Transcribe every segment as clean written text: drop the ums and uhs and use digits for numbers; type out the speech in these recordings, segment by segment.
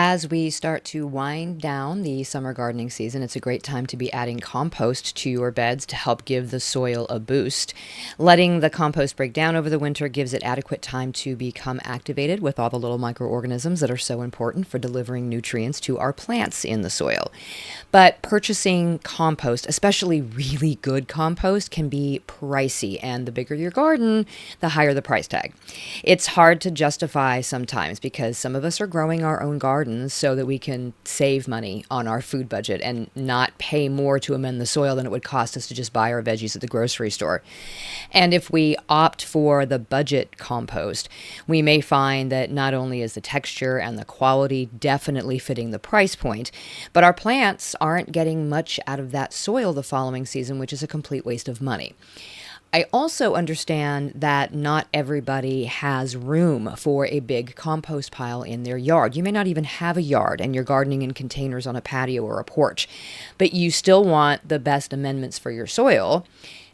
As we start to wind down the summer gardening season, it's a great time to be adding compost to your beds to help give the soil a boost. Letting the compost break down over the winter gives it adequate time to become activated with all the little microorganisms that are so important for delivering nutrients to our plants in the soil. But purchasing compost, especially really good compost, can be pricey, and the bigger your garden, the higher the price tag. It's hard to justify sometimes because some of us are growing our own gardens so that we can save money on our food budget and not pay more to amend the soil than it would cost us to just buy our veggies at the grocery store. And if we opt for the budget compost, we may find that not only is the texture and the quality definitely fitting the price point, but our plants aren't getting much out of that soil the following season, which is a complete waste of money. I also understand that not everybody has room for a big compost pile in their yard. You may not even have a yard and you're gardening in containers on a patio or a porch, but you still want the best amendments for your soil.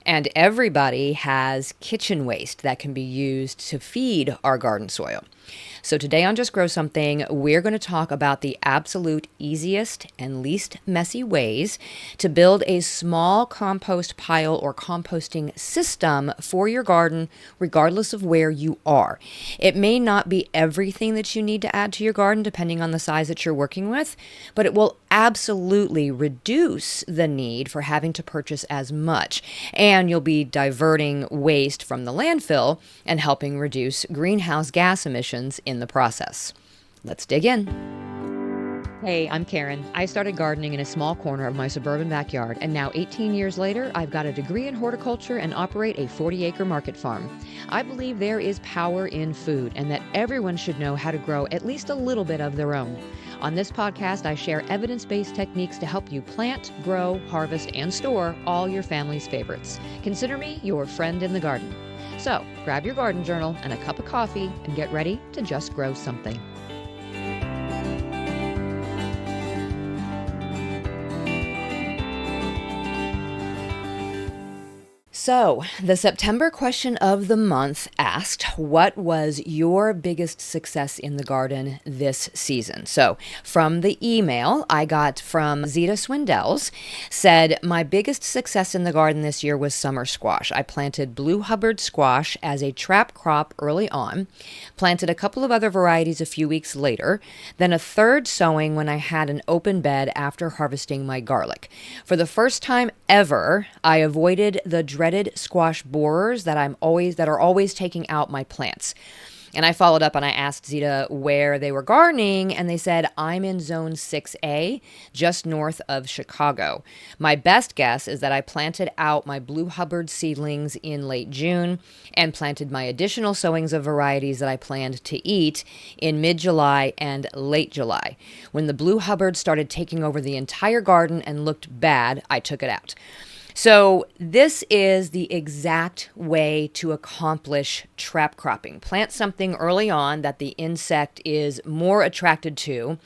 And everybody has kitchen waste that can be used to feed our garden soil. So today on Just Grow Something, we're going to talk about the absolute easiest and least messy ways to build a small compost pile or composting system for your garden, regardless of where you are. It may not be everything that you need to add to your garden, depending on the size that you're working with, but it will absolutely reduce the need for having to purchase as much. And you'll be diverting waste from the landfill and helping reduce greenhouse gas emissions in the process. Let's dig in. Hey, I'm Karen. I started gardening in a small corner of my suburban backyard, and now 18 years later, I've got a degree in horticulture and operate a 40-acre market farm. I believe there is power in food and that everyone should know how to grow at least a little bit of their own. On this podcast, I share evidence-based techniques to help you plant, grow, harvest, and store all your family's favorites. Consider me your friend in the garden. So, grab your garden journal and a cup of coffee and get ready to just grow something. So, the September question of the month asked, what was your biggest success in the garden this season? So, from the email I got from Zita Swindells, said, my biggest success in the garden this year was summer squash. I planted Blue Hubbard squash as a trap crop early on, planted a couple of other varieties a few weeks later, then a third sowing when I had an open bed after harvesting my garlic. For the first time ever, I avoided the dreaded squash borers that are always taking out my plants. And I followed up and I asked Zita where they were gardening, and they said, I'm in zone 6A, just north of Chicago. My best guess is that I planted out my Blue Hubbard seedlings in late June and planted my additional sowings of varieties that I planned to eat in mid-July and late July. When the Blue Hubbard started taking over the entire garden and looked bad, I took it out. So this is the exact way to accomplish trap cropping. Plant something early on that the insect is more attracted to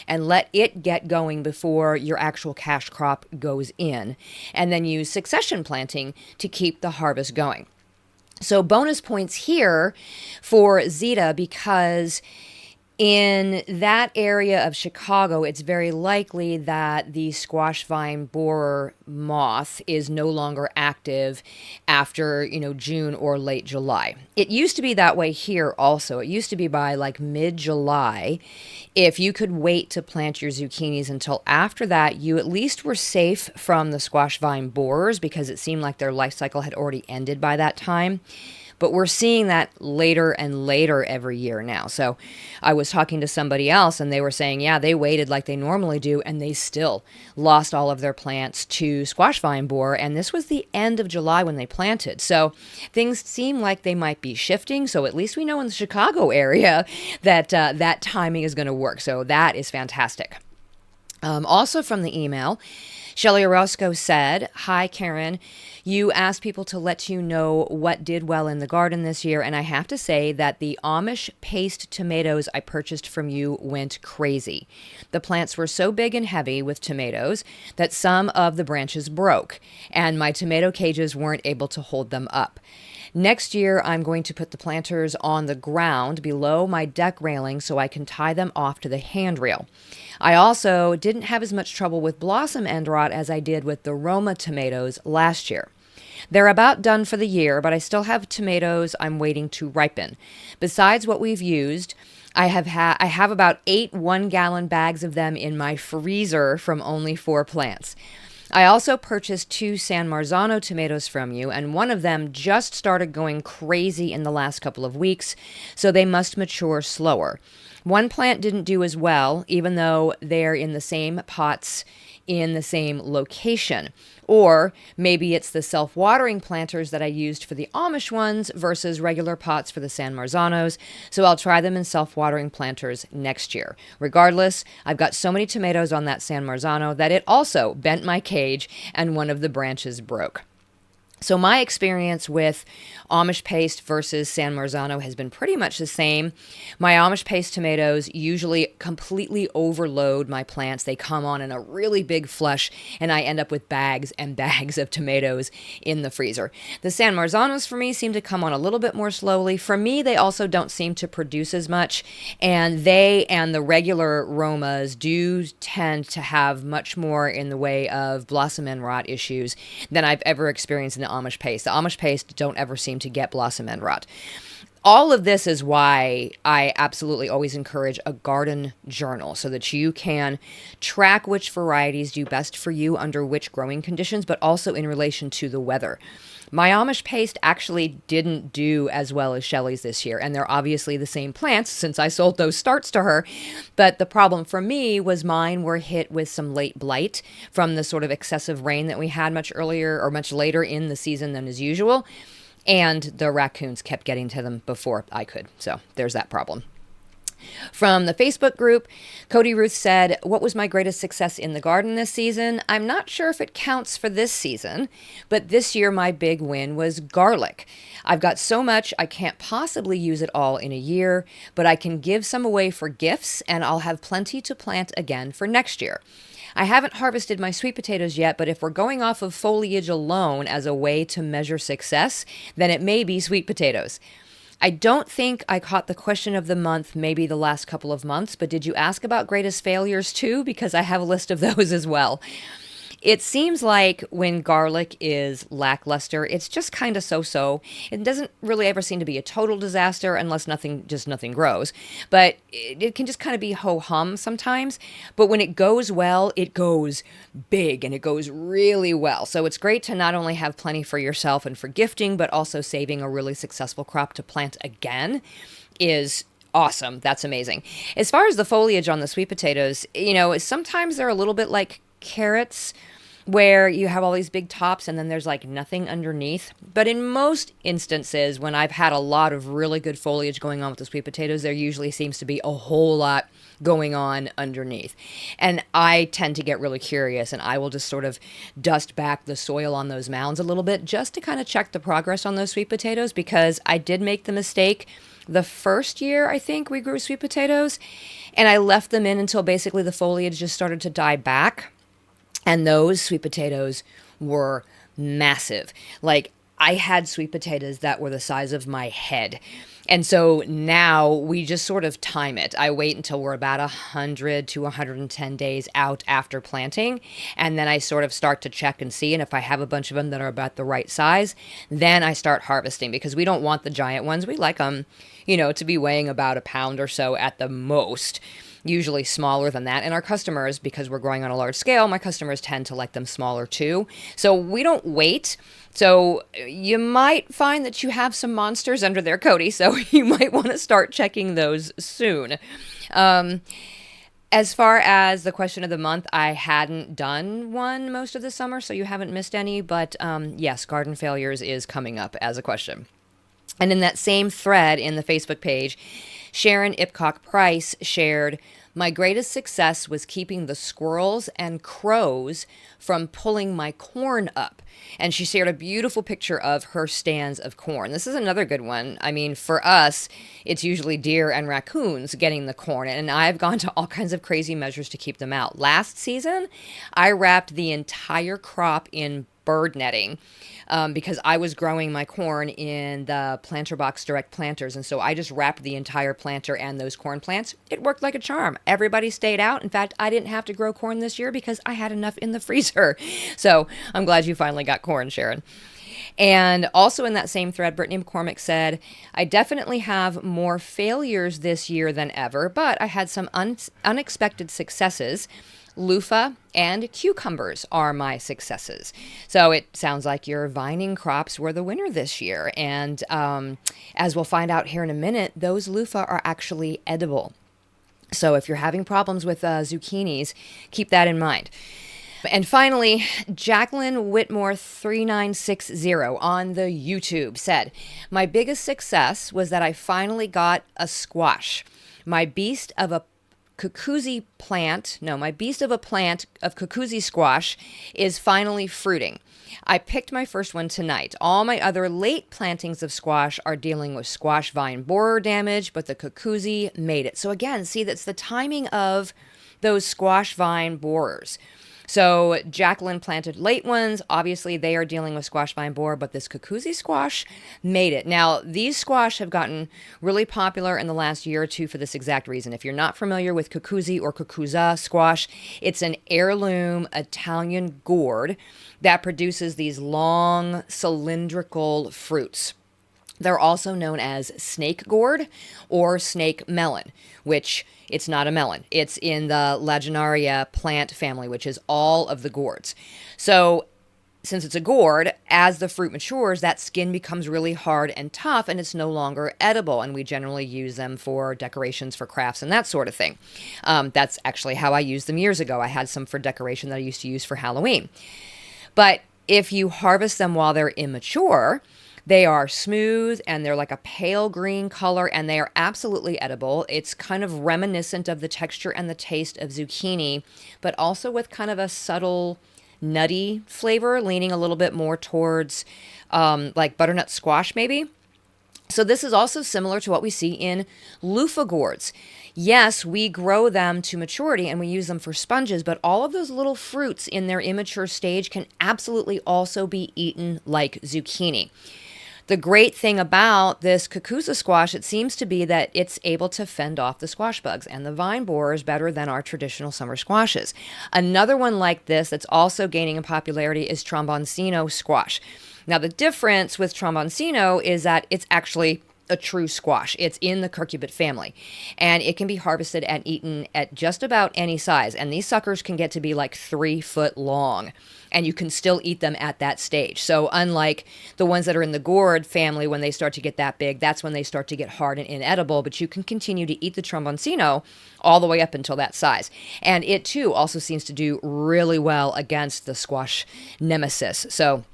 and let it get going before your actual cash crop goes in. And then use succession planting to keep the harvest going. So bonus points here for Zita because in that area of Chicago, it's very likely that the squash vine borer moth is no longer active after, June or late July. It used to be that way here also. It used to be by like mid-July. If you could wait to plant your zucchinis until after that, you at least were safe from the squash vine borers because it seemed like their life cycle had already ended by that time. But we're seeing that later and later every year now. So I was talking to somebody else and they were saying, yeah, they waited like they normally do and they still lost all of their plants to squash vine borer. And this was the end of July when they planted. So things seem like they might be shifting. So at least we know in the Chicago area that that timing is going to work. So that is fantastic. Also from the email, Shelly Orozco said, hi, Karen. You asked people to let you know what did well in the garden this year, and I have to say that the Amish paste tomatoes I purchased from you went crazy. The plants were so big and heavy with tomatoes that some of the branches broke, and my tomato cages weren't able to hold them up. Next year, I'm going to put the planters on the ground below my deck railing so I can tie them off to the handrail. I also didn't have as much trouble with blossom end rot as I did with the Roma tomatoes last year. They're about done for the year, but I still have tomatoes I'm waiting to ripen. Besides what we've used, I have about 8 1-gallon bags of them in my freezer from only 4 plants. I also purchased 2 San Marzano tomatoes from you, and one of them just started going crazy in the last couple of weeks, so they must mature slower. One plant didn't do as well, even though they're in the same pots in the same location. Or maybe it's the self-watering planters that I used for the Amish ones versus regular pots for the San Marzanos, so I'll try them in self-watering planters next year. Regardless, I've got so many tomatoes on that San Marzano that it also bent my cage and one of the branches broke. So my experience with Amish paste versus San Marzano has been pretty much the same. My Amish paste tomatoes usually completely overload my plants. They come on in a really big flush, and I end up with bags and bags of tomatoes in the freezer. The San Marzanos for me seem to come on a little bit more slowly. For me, they also don't seem to produce as much, and they and the regular Romas do tend to have much more in the way of blossom end rot issues than I've ever experienced in the Amish paste. The Amish paste don't ever seem to get blossom end rot. All of this is why I absolutely always encourage a garden journal so that you can track which varieties do best for you under which growing conditions, but also in relation to the weather. My Amish paste actually didn't do as well as Shelley's this year, and they're obviously the same plants since I sold those starts to her. But the problem for me was mine were hit with some late blight from the sort of excessive rain that we had much earlier or much later in the season than is usual. And the raccoons kept getting to them before I could. So there's that problem. From the Facebook group, Cody Ruth said, "What was my greatest success in the garden this season? I'm not sure if it counts for this season, but this year my big win was garlic. I've got so much I can't possibly use it all in a year, but I can give some away for gifts, and I'll have plenty to plant again for next year. I haven't harvested my sweet potatoes yet, but if we're going off of foliage alone as a way to measure success, then it may be sweet potatoes." I don't think I caught the question of the month, maybe the last couple of months, but did you ask about greatest failures too? Because I have a list of those as well. It seems like when garlic is lackluster, it's just kind of so-so. It doesn't really ever seem to be a total disaster unless nothing grows. But it can just kind of be ho-hum sometimes. But when it goes well, it goes big and it goes really well. So it's great to not only have plenty for yourself and for gifting, but also saving a really successful crop to plant again is awesome. That's amazing. As far as the foliage on the sweet potatoes, sometimes they're a little bit like carrots, where you have all these big tops and then there's like nothing underneath. But in most instances, when I've had a lot of really good foliage going on with the sweet potatoes, there usually seems to be a whole lot going on underneath. And I tend to get really curious, and I will just sort of dust back the soil on those mounds a little bit just to kind of check the progress on those sweet potatoes, because I did make the mistake the first year I think we grew sweet potatoes, and I left them in until basically the foliage just started to die back. And those sweet potatoes were massive. Like, I had sweet potatoes that were the size of my head. And so now we just sort of time it. I wait until we're about 100 to 110 days out after planting. And then I sort of start to check and see. And if I have a bunch of them that are about the right size, then I start harvesting, because we don't want the giant ones. We like them, to be weighing about a pound or so at the most. Usually smaller than that. And our customers, because we're growing on a large scale, my customers tend to like them smaller too. So we don't wait. So you might find that you have some monsters under there, Cody. So you might want to start checking those soon. As far as the question of the month, I hadn't done one most of the summer, so you haven't missed any. But yes, garden failures is coming up as a question. And in that same thread in the Facebook page, Sharon Ipcock Price shared, "My greatest success was keeping the squirrels and crows from pulling my corn up." And she shared a beautiful picture of her stands of corn. This is another good one. I mean, for us, it's usually deer and raccoons getting the corn. And I've gone to all kinds of crazy measures to keep them out. Last season, I wrapped the entire crop in bird netting because I was growing my corn in the planter box direct planters. And so I just wrapped the entire planter and those corn plants. It worked like a charm. Everybody stayed out. In fact, I didn't have to grow corn this year because I had enough in the freezer. So I'm glad you finally got corn, Sharon. And also in that same thread, Brittany McCormick said, I definitely have more failures this year than ever, but I had some unexpected successes. Loofah and cucumbers are my successes. So it sounds like your vining crops were the winner this year. And as we'll find out here in a minute, those loofah are actually edible. So if you're having problems with zucchinis, keep that in mind. And finally, Jacqueline Whitmore 3960 on the YouTube said, my biggest success was that I finally got a squash. My beast of a plant of cucuzi squash is finally fruiting. I picked my first one tonight. All my other late plantings of squash are dealing with squash vine borer damage, but the cucuzi made it. So again, see, that's the timing of those squash vine borers. So Jacqueline planted late ones. Obviously, they are dealing with squash vine borer, but this cucuzi squash made it. Now, these squash have gotten really popular in the last year or two for this exact reason. If you're not familiar with cucuzi or cucuzza squash, it's an heirloom Italian gourd that produces these long cylindrical fruits. They're also known as snake gourd or snake melon, which it's not a melon. It's in the Lagenaria plant family, which is all of the gourds. So since it's a gourd, as the fruit matures, that skin becomes really hard and tough, and it's no longer edible. And we generally use them for decorations for crafts and that sort of thing. That's actually how I used them years ago. I had some for decoration that I used to use for Halloween. But if you harvest them while they're immature, they are smooth and they're like a pale green color and they are absolutely edible. It's kind of reminiscent of the texture and the taste of zucchini, but also with kind of a subtle nutty flavor, leaning a little bit more towards like butternut squash maybe. So this is also similar to what we see in loofah gourds. Yes, we grow them to maturity and we use them for sponges, but all of those little fruits in their immature stage can absolutely also be eaten like zucchini. The great thing about this cucuzza squash, it seems to be that it's able to fend off the squash bugs and the vine borers better than our traditional summer squashes. Another one like this that's also gaining in popularity is tromboncino squash. Now, the difference with tromboncino is that it's actually a true squash. It's in the curcubit family, and it can be harvested and eaten at just about any size. And these suckers can get to be like 3 foot long, and you can still eat them at that stage. So unlike the ones that are in the gourd family, when they start to get that big, that's when they start to get hard and inedible, but you can continue to eat the tromboncino all the way up until that size. And it too also seems to do really well against the squash nemesis. So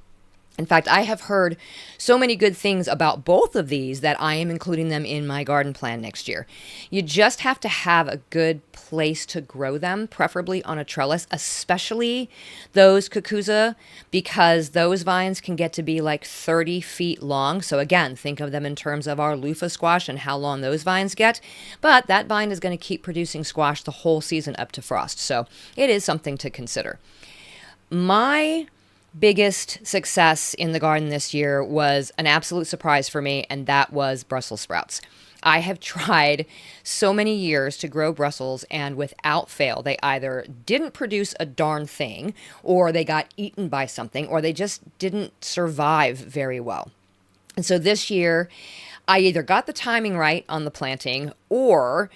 in fact, I have heard so many good things about both of these that I am including them in my garden plan next year. You just have to have a good place to grow them, preferably on a trellis, especially those cucuzza, because those vines can get to be like 30 feet long. So again, think of them in terms of our loofah squash and how long those vines get. But that vine is going to keep producing squash the whole season up to frost. So it is something to consider. My biggest success in the garden this year was an absolute surprise for me, and that was Brussels sprouts. I have tried so many years to grow Brussels, and without fail, they either didn't produce a darn thing, or they got eaten by something, or they just didn't survive very well. And so this year, I either got the timing right on the planting, or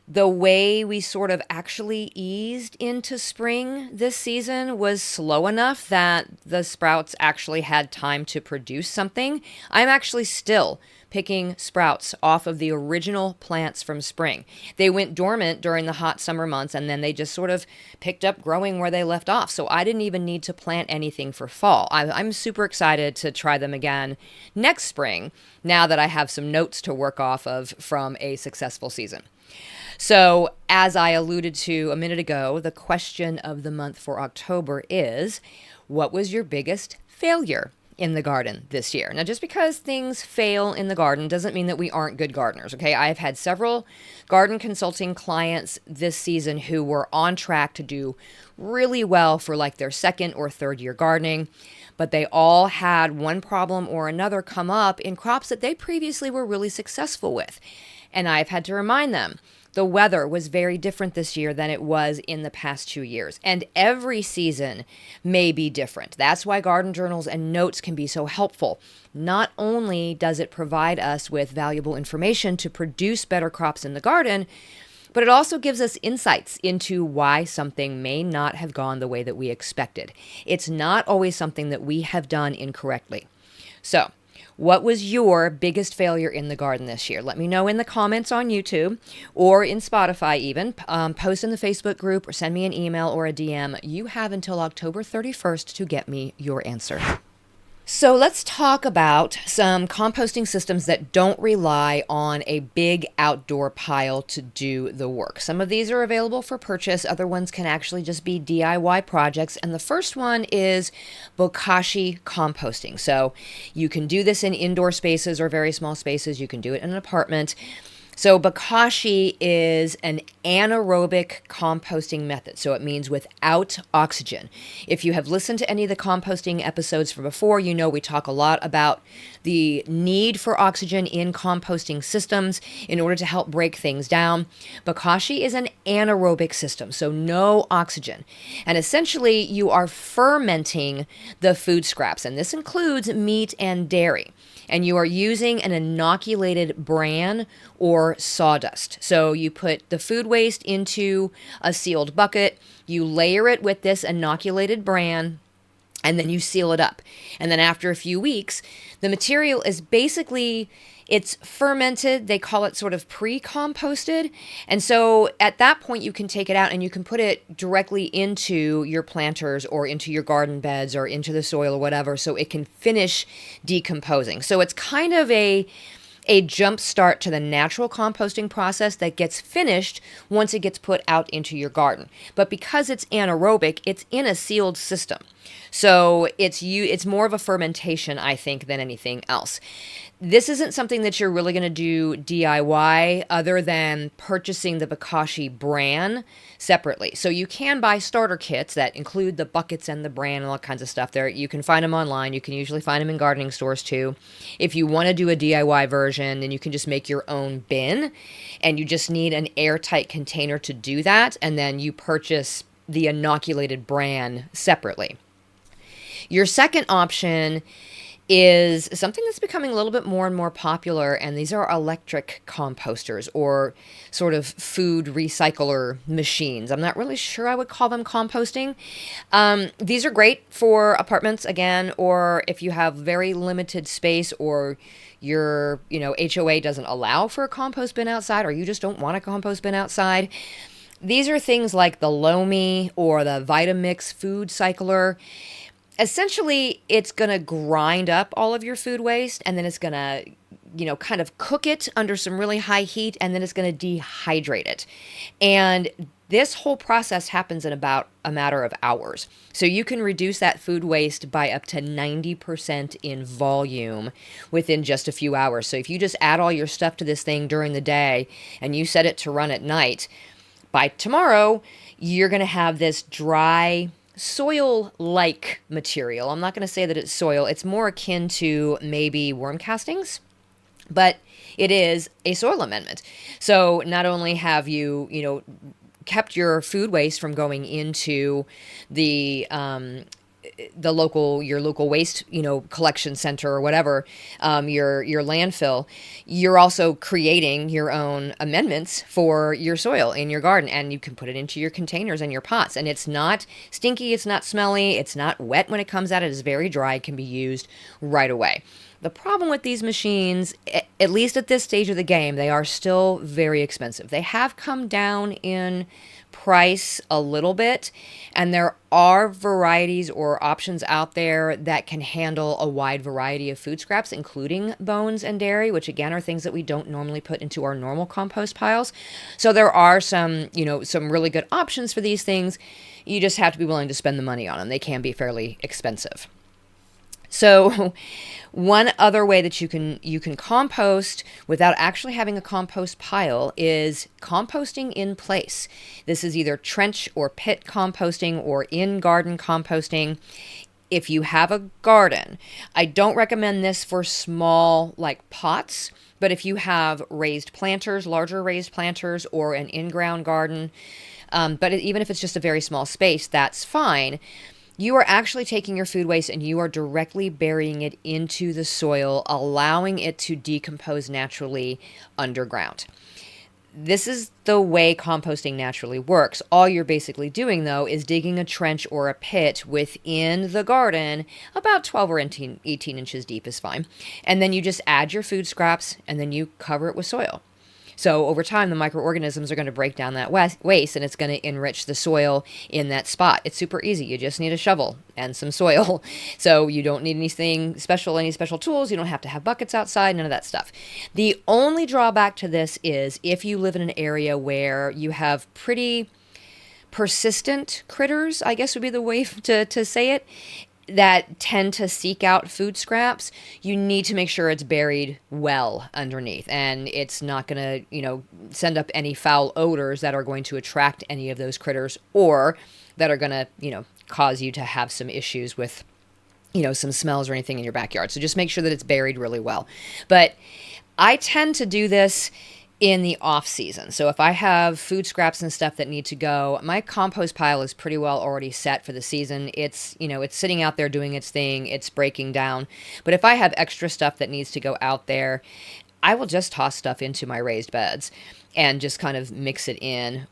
the way we sort of actually eased into spring this season was slow enough that the sprouts actually had time to produce something. I'm actually still picking sprouts off of the original plants from spring. They went dormant during the hot summer months, and then they just sort of picked up growing where they left off. So I didn't even need to plant anything for fall. I'm super excited to try them again next spring, now that I have some notes to work off of from a successful season. So, as I alluded to a minute ago, the question of the month for October is, what was your biggest failure? in the garden this year. Now, just because things fail in the garden doesn't mean that we aren't good gardeners, okay? I've had several garden consulting clients this season who were on track to do really well for like their second or third year gardening, but they all had one problem or another come up in crops that they previously were really successful with. And I've had to remind them, the weather was very different this year than it was in the past 2 years. And every season may be different. That's why garden journals and notes can be so helpful. Not only does it provide us with valuable information to produce better crops in the garden, but it also gives us insights into why something may not have gone the way that we expected. It's not always something that we have done incorrectly. So, what was your biggest failure in the garden this year? Let me know in the comments on YouTube or in Spotify even. Post in the Facebook group or send me an email or a DM. You have until October 31st to get me your answer. So let's talk about some composting systems that don't rely on a big outdoor pile to do the work. Some of these are available for purchase. Other ones can actually just be DIY projects. And the first one is bokashi composting. So you can do this in indoor spaces or very small spaces. You can do it in an apartment. So bokashi is an anaerobic composting method. So it means without oxygen. If you have listened to any of the composting episodes from before, you know we talk a lot about the need for oxygen in composting systems in order to help break things down. Bokashi is an anaerobic system, so no oxygen. And essentially you are fermenting the food scraps, and this includes meat and dairy. And you are using an inoculated bran or sawdust. So you put the food waste into a sealed bucket, you layer it with this inoculated bran, and then you seal it up. And then after a few weeks, the material is basically, it's fermented. They call it sort of pre-composted. And so at that point, you can take it out and you can put it directly into your planters or into your garden beds or into the soil or whatever, so it can finish decomposing. So it's kind of a jump start to the natural composting process that gets finished once it gets put out into your garden. But because it's anaerobic, it's in a sealed system. So it's more of a fermentation, I think, than anything else. This isn't something that you're really going to do DIY other than purchasing the bokashi bran separately. So you can buy starter kits that include the buckets and the bran and all kinds of stuff there. You can find them online. You can usually find them in gardening stores too. If you want to do a DIY version, then you can just make your own bin, and you just need an airtight container to do that. And then you purchase the inoculated bran separately. Your second option is something that's becoming a little bit more and more popular, and these are electric composters or sort of food recycler machines. I'm not really sure I would call them composting. These are great for apartments, again, or if you have very limited space or your HOA doesn't allow for a compost bin outside, or you just don't want a compost bin outside. These are things like the Lomi or the Vitamix food cycler. Essentially, it's going to grind up all of your food waste, and then it's going to, kind of cook it under some really high heat, and then it's going to dehydrate it. And this whole process happens in about a matter of hours. So you can reduce that food waste by up to 90% in volume within just a few hours. So if you just add all your stuff to this thing during the day and you set it to run at night, by tomorrow, you're going to have this dry, soil-like material. I'm not going to say that it's soil. It's more akin to maybe worm castings, but it is a soil amendment. So not only have you, kept your food waste from going into your local waste, collection center or whatever, your landfill, you're also creating your own amendments for your soil in your garden, and you can put it into your containers and your pots, and it's not stinky, it's not smelly, it's not wet when it comes out, it is very dry, it can be used right away. The problem with these machines, at least at this stage of the game, they are still very expensive. They have come down in price a little bit, and there are varieties or options out there that can handle a wide variety of food scraps, including bones and dairy, which again are things that we don't normally put into our normal compost piles. So there are some really good options for these things. You just have to be willing to spend the money on them. They can be fairly expensive. So one other way that you can compost without actually having a compost pile is composting in place. This is either trench or pit composting or in garden composting. If you have a garden, I don't recommend this for small like pots, but if you have raised planters, larger raised planters, or an in-ground garden, but even if it's just a very small space, that's fine. You are actually taking your food waste and you are directly burying it into the soil, allowing it to decompose naturally underground. This is the way composting naturally works. All you're basically doing, though, is digging a trench or a pit within the garden, about 12 or 18 inches deep is fine. And then you just add your food scraps and then you cover it with soil. So over time, the microorganisms are going to break down that waste and it's going to enrich the soil in that spot. It's super easy. You just need a shovel and some soil. So you don't need anything special, any special tools. You don't have to have buckets outside, none of that stuff. The only drawback to this is if you live in an area where you have pretty persistent critters, I guess would be the way to say it, that tend to seek out food scraps, you need to make sure it's buried well underneath and it's not going to, send up any foul odors that are going to attract any of those critters or that are going to, cause you to have some issues with, some smells or anything in your backyard. So just make sure that it's buried really well. But I tend to do this in the off season. So if I have food scraps and stuff that need to go, my compost pile is pretty well already set for the season. It's sitting out there doing its thing. It's breaking down. But if I have extra stuff that needs to go out there, I will just toss stuff into my raised beds and just kind of mix it in,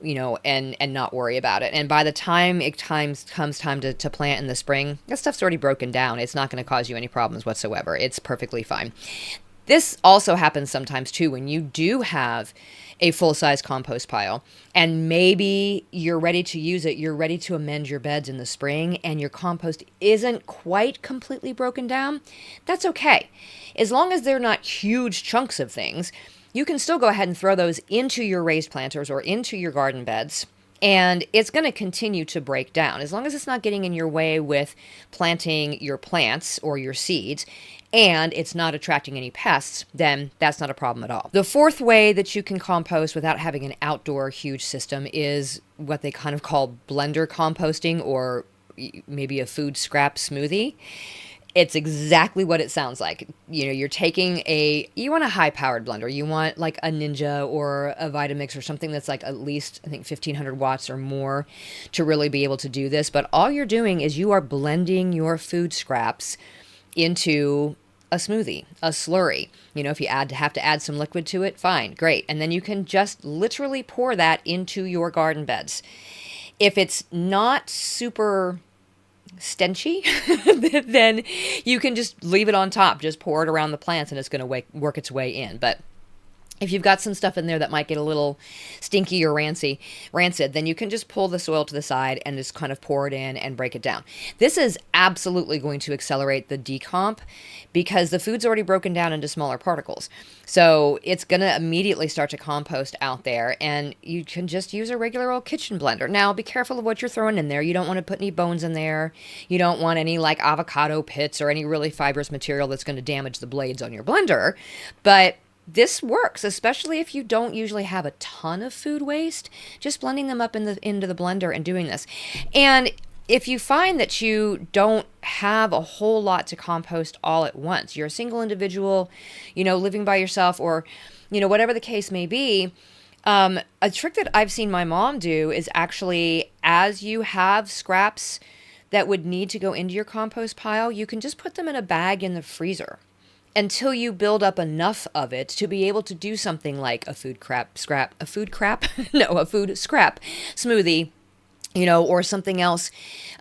and not worry about it. And by the time it comes time to plant in the spring, that stuff's already broken down. It's not going to cause you any problems whatsoever. It's perfectly fine. This also happens sometimes too when you do have a full-size compost pile and maybe you're ready to use it, you're ready to amend your beds in the spring and your compost isn't quite completely broken down. That's okay. As long as they're not huge chunks of things, you can still go ahead and throw those into your raised planters or into your garden beds. And it's going to continue to break down. As long as it's not getting in your way with planting your plants or your seeds, and it's not attracting any pests, then that's not a problem at all. The fourth way that you can compost without having an outdoor huge system is what they kind of call blender composting or maybe a food scrap smoothie. It's exactly what it sounds like. You're taking you want a high-powered blender. You want like a Ninja or a Vitamix or something that's like at least, I think, 1,500 watts or more to really be able to do this. But all you're doing is you are blending your food scraps into a smoothie, a slurry. If you have to add some liquid to it, fine, great. And then you can just literally pour that into your garden beds. If it's not super stenchy, then you can just leave it on top, just pour it around the plants and it's going to work its way in. But if you've got some stuff in there that might get a little stinky or rancid, then you can just pull the soil to the side and just kind of pour it in and break it down. This is absolutely going to accelerate the decomp because the food's already broken down into smaller particles. So it's going to immediately start to compost out there, and you can just use a regular old kitchen blender. Now, be careful of what you're throwing in there. You don't want to put any bones in there. You don't want any like avocado pits or any really fibrous material that's going to damage the blades on your blender. But this works, especially if you don't usually have a ton of food waste, just blending them up into the blender and doing this. And if you find that you don't have a whole lot to compost all at once, you're a single individual, living by yourself or, whatever the case may be, a trick that I've seen my mom do is actually as you have scraps that would need to go into your compost pile, you can just put them in a bag in the freezer until you build up enough of it to be able to do something like a food scrap smoothie, or something else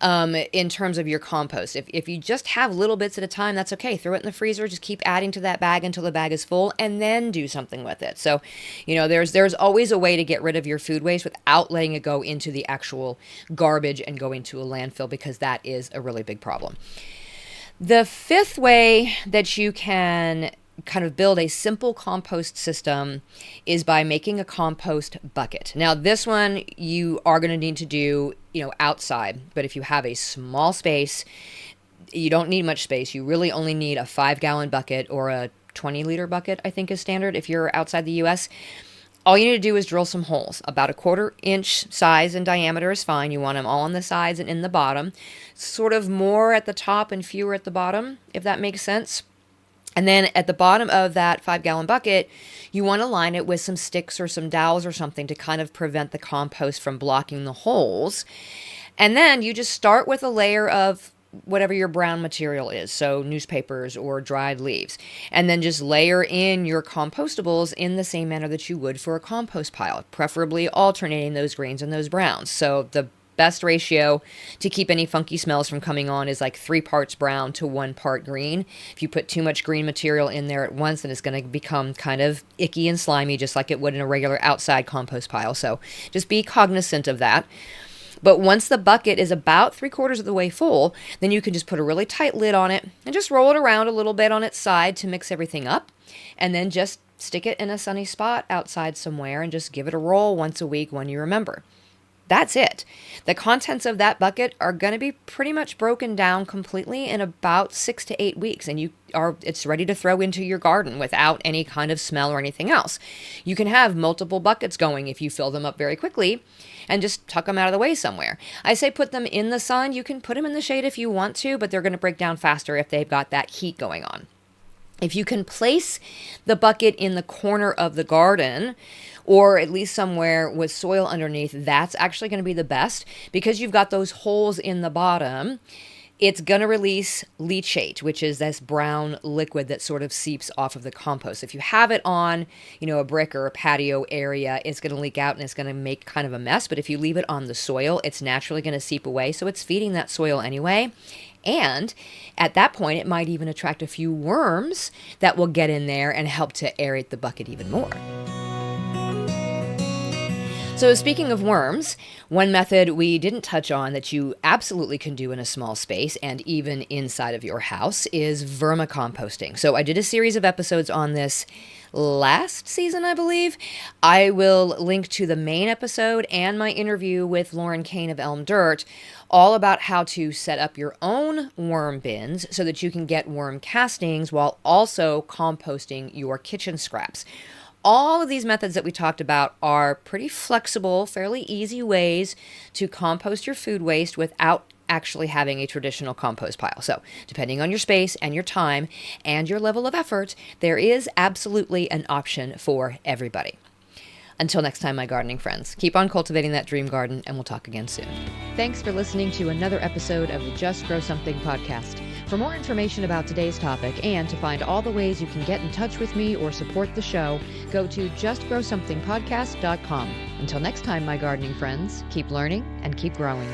in terms of your compost. If you just have little bits at a time, that's okay. Throw it in the freezer, just keep adding to that bag until the bag is full, and then do something with it. So, there's always a way to get rid of your food waste without letting it go into the actual garbage and going to a landfill, because that is a really big problem. The fifth way that you can kind of build a simple compost system is by making a compost bucket. Now, this one you are going to need to do, outside, but if you have a small space, You don't need much space. You really only need a 5-gallon bucket or a 20-liter bucket, I think is standard if you're outside the US. All you need to do is drill some holes. About a 1/4-inch size and diameter is fine. You want them all on the sides and in the bottom. Sort of more at the top and fewer at the bottom, if that makes sense. And then at the bottom of that 5-gallon bucket, you want to line it with some sticks or some dowels or something to kind of prevent the compost from blocking the holes. And then you just start with a layer of whatever your brown material is, so newspapers or dried leaves, and then just layer in your compostables in the same manner that you would for a compost pile, preferably alternating those greens and those browns. So the best ratio to keep any funky smells from coming on is like 3 parts brown to 1 part green. If you put too much green material in there at once, then it's going to become kind of icky and slimy, just like it would in a regular outside compost pile. So just be cognizant of that. But once the bucket is about 3/4 of the way full, then you can just put a really tight lid on it and just roll it around a little bit on its side to mix everything up. And then just stick it in a sunny spot outside somewhere and just give it a roll once a week when you remember. That's it. The contents of that bucket are going to be pretty much broken down completely in about 6 to 8 weeks, and it's ready to throw into your garden without any kind of smell or anything else. You can have multiple buckets going if you fill them up very quickly and just tuck them out of the way somewhere. I say put them in the sun. You can put them in the shade if you want to, but they're going to break down faster if they've got that heat going on. If you can place the bucket in the corner of the garden, or at least somewhere with soil underneath, that's actually going to be the best, because you've got those holes in the bottom. It's going to release leachate, which is this brown liquid that sort of seeps off of the compost. If you have it on, a brick or a patio area, it's going to leak out and it's going to make kind of a mess. But if you leave it on the soil, it's naturally going to seep away. So it's feeding that soil anyway. And at that point, it might even attract a few worms that will get in there and help to aerate the bucket even more. So speaking of worms, one method we didn't touch on that you absolutely can do in a small space and even inside of your house is vermicomposting. So I did a series of episodes on this last season, I believe. I will link to the main episode and my interview with Lauren Kane of Elm Dirt, all about how to set up your own worm bins so that you can get worm castings while also composting your kitchen scraps. All of these methods that we talked about are pretty flexible, fairly easy ways to compost your food waste without actually having a traditional compost pile. So, depending on your space and your time and your level of effort, there is absolutely an option for everybody. Until next time, my gardening friends, keep on cultivating that dream garden, and we'll talk again soon. Thanks for listening to another episode of the Just Grow Something podcast. For more information about today's topic and to find all the ways you can get in touch with me or support the show, go to justgrowsomethingpodcast.com. Until next time, my gardening friends, keep learning and keep growing.